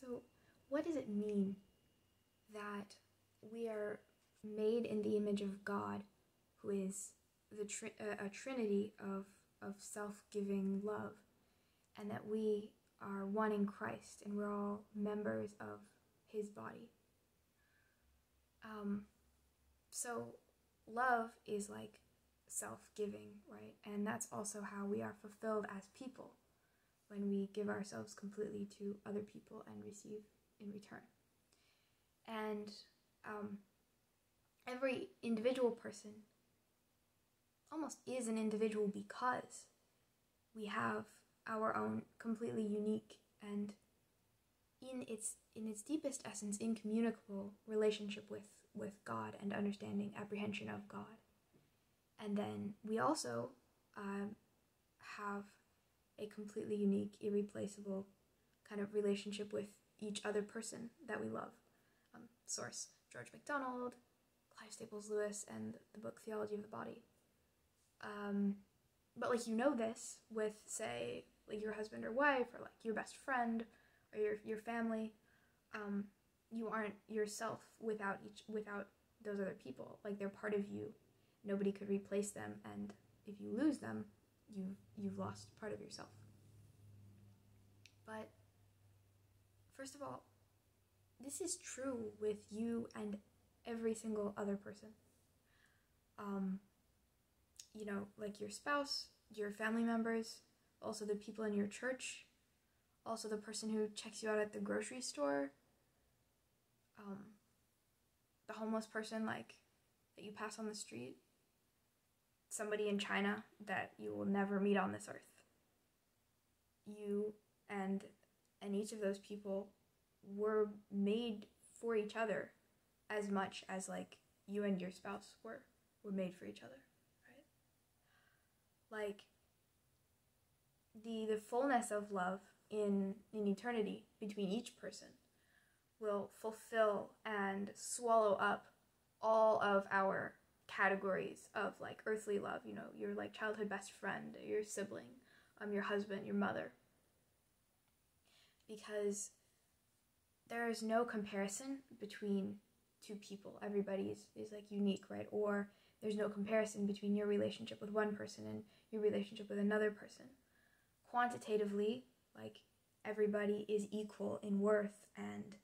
So, what does it mean that we are made in the image of God, who is a trinity of self-giving love, and that we are one in Christ and we're all members of his body? So love is like self-giving, right? And that's also how we are fulfilled as people, when we give ourselves completely to other people and receive in return. And every individual person almost is an individual because we have our own completely unique and in its deepest essence incommunicable relationship with God and understanding, apprehension of God. And then we also have a completely unique, irreplaceable kind of relationship with each other person that we love. Source: George MacDonald, Clive Staples Lewis, and the book Theology of the Body. But like, you know this with, say, like your husband or wife, or like your best friend, or your family. You aren't yourself without those other people. Like, they're part of you. Nobody could replace them, and if you lose them, you've lost part of yourself. But first of all, this is true with you and every single other person. You know, like your spouse, your family members, also the people in your church, also the person who checks you out at the grocery store, the homeless person like that you pass on the street, somebody in China that you will never meet on this earth. You and each of those people were made for each other as much as like you and your spouse were made for each other, right? Like the fullness of love in eternity between each person will fulfill and swallow up all of our categories of like earthly love, you know, your like childhood best friend, your sibling, your husband, your mother. Because there is no comparison between two people. Everybody is like unique, right? Or there's no comparison between your relationship with one person and your relationship with another person. Quantitatively, like, everybody is equal in worth and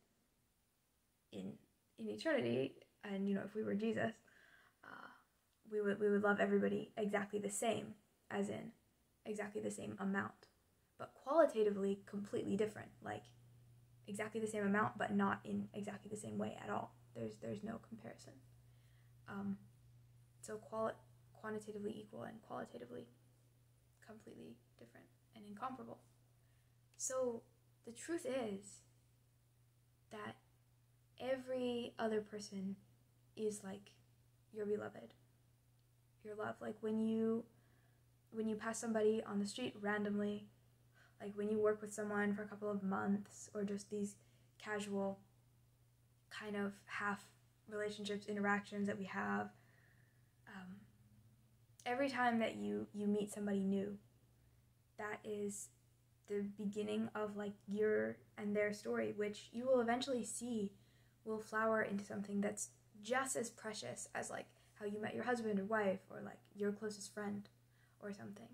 in eternity. And, you know, if we were Jesus, we would love everybody exactly the same, as in exactly the same amount. But qualitatively, completely different. Like, exactly the same amount, but not in exactly the same way at all. There's no comparison. So quantitatively equal and qualitatively completely different and incomparable. So the truth is that every other person is like your beloved, your love. Like when you pass somebody on the street randomly, like when you work with someone for a couple of months, or just these casual kind of half relationships, interactions that we have, every time that you meet somebody new, that is the beginning of like your and their story, which you will eventually see will flower into something that's just as precious as like how you met your husband or wife, or like your closest friend or something.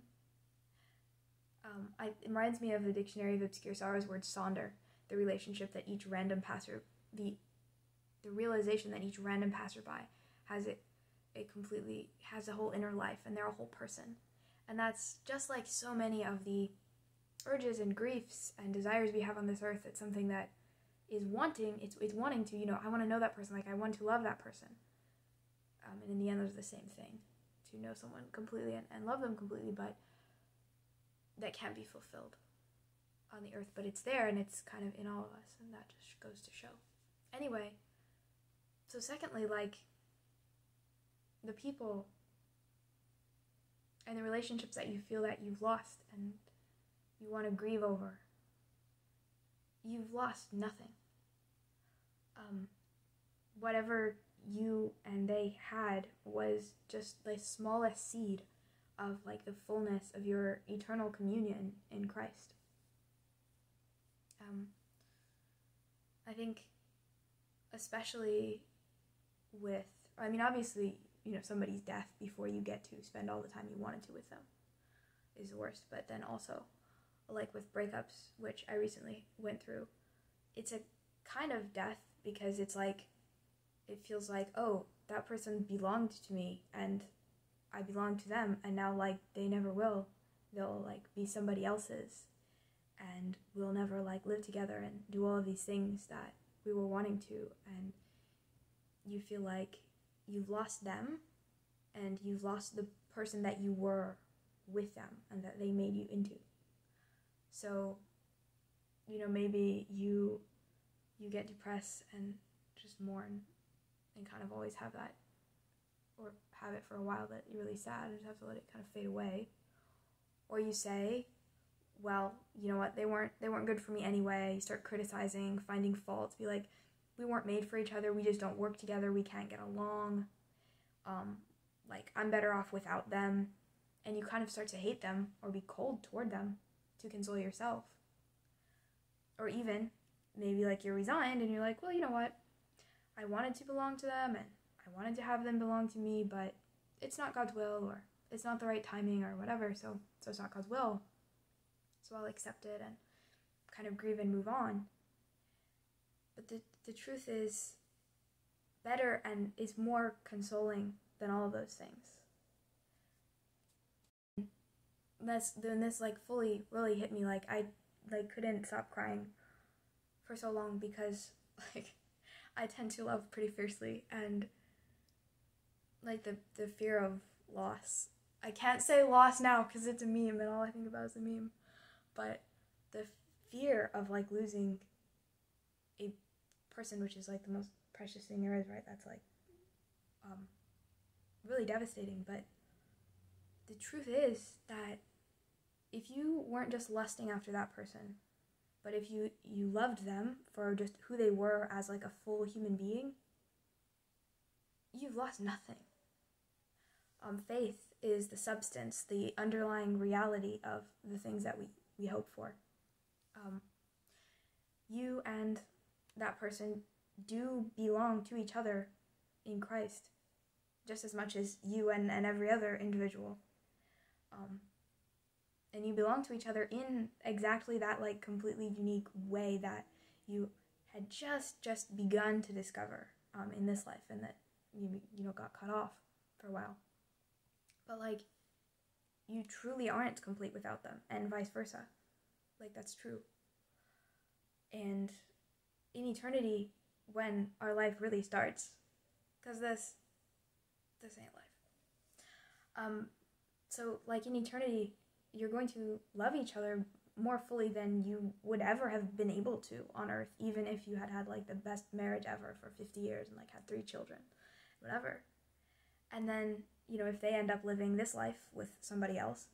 It reminds me of the Dictionary of Obscure Sorrows word sonder, the relationship that each random the realization that each random passerby has a whole inner life, and they're a whole person. And that's just like so many of the urges and griefs and desires we have on this earth. It's something that is wanting, it's wanting to, you know, I want to know that person, like I want to love that person. And in the end, there's the same thing, to know someone completely and love them completely, but that can't be fulfilled on the earth. But it's there, and it's kind of in all of us, and that just goes to show. Anyway, so secondly, like, the people and the relationships that you feel that you've lost and you want to grieve over, you've lost nothing. Whatever you and they had was just the smallest seed of like the fullness of your eternal communion in Christ. I think especially with, I mean, obviously, you know, somebody's death before you get to spend all the time you wanted to with them is the worst. But then also, like with breakups, which I recently went through, it's a kind of death because it's like, it feels like, oh, that person belonged to me and I belonged to them, and now, like, they never will. They'll, like, be somebody else's, and we'll never, like, live together and do all of these things that we were wanting to, and you feel like you've lost them, and you've lost the person that you were with them, and that they made you into. So, you know, maybe you get depressed and just mourn, and kind of always have that, or have it for a while that you're really sad and just have to let it kind of fade away. Or you say, well, you know what, they weren't good for me anyway. You start criticizing, finding faults, be like, we weren't made for each other, we just don't work together, we can't get along, like, I'm better off without them. And you kind of start to hate them or be cold toward them to console yourself. Or even, maybe, like, you're resigned and you're like, well, you know what, I wanted to belong to them and I wanted to have them belong to me, but it's not God's will, or it's not the right timing, or whatever, so it's not God's will. So I'll accept it and kind of grieve and move on. But the truth is better and is more consoling than all of those things. Then this like fully really hit me. Like, I like couldn't stop crying for so long because like I tend to love pretty fiercely, and like the fear of loss. I can't say loss now because it's a meme and all I think about is a meme. But the fear of like losing a person, which is like the most precious thing there is, right? That's like really devastating. But the truth is that if you weren't just lusting after that person, but if you loved them for just who they were as like a full human being, you've lost nothing. Faith is the substance, the underlying reality of the things that we hope for. You and that person do belong to each other in Christ, just as much as you and every other individual. And you belong to each other in exactly that like completely unique way that you had just begun to discover in this life, and that you know got cut off for a while. But like, you truly aren't complete without them, and vice versa. Like, that's true. And in eternity, when our life really starts, because this ain't life. So like in eternity, you're going to love each other more fully than you would ever have been able to on earth, even if you had like the best marriage ever for 50 years and like had 3 children, whatever. And then, you know, if they end up living this life with somebody else,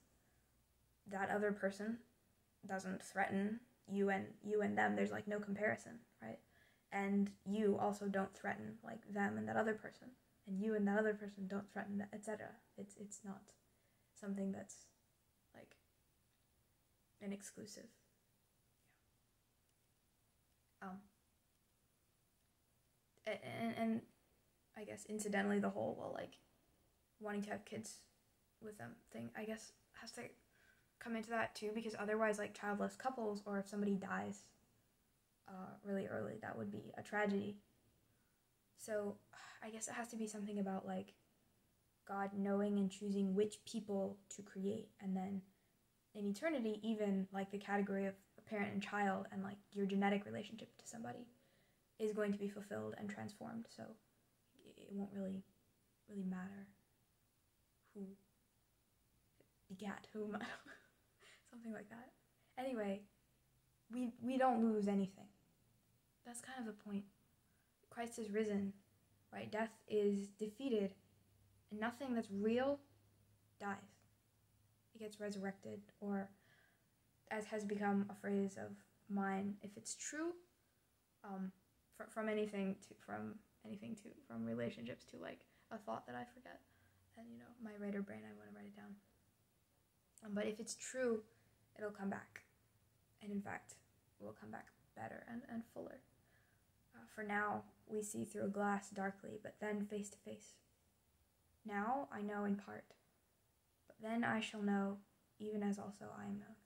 that other person doesn't threaten you and them. There's like no comparison, right? And you also don't threaten like them and that other person, and you and that other person don't threaten that, etc. It's not something that's like an exclusive. And I guess incidentally, the whole like wanting to have kids with them thing, I guess, has to come into that too, because otherwise, like, childless couples, or if somebody dies really early, that would be a tragedy. So I guess it has to be something about like God knowing and choosing which people to create, and then in eternity, even like the category of a parent and child and like your genetic relationship to somebody is going to be fulfilled and transformed. So it won't really matter who begat whom, something like that. Anyway, we don't lose anything. That's kind of the point. Christ is risen, right? Death is defeated, and nothing that's real dies. It gets resurrected, or as has become a phrase of mine, if it's true, from relationships to like a thought that I forget, and you know, my writer brain, I want to write it down. But if it's true, it'll come back, and in fact, will come back better and fuller. For now, we see through a glass darkly, but then face to face. Now I know in part, but then I shall know, even as also I am known.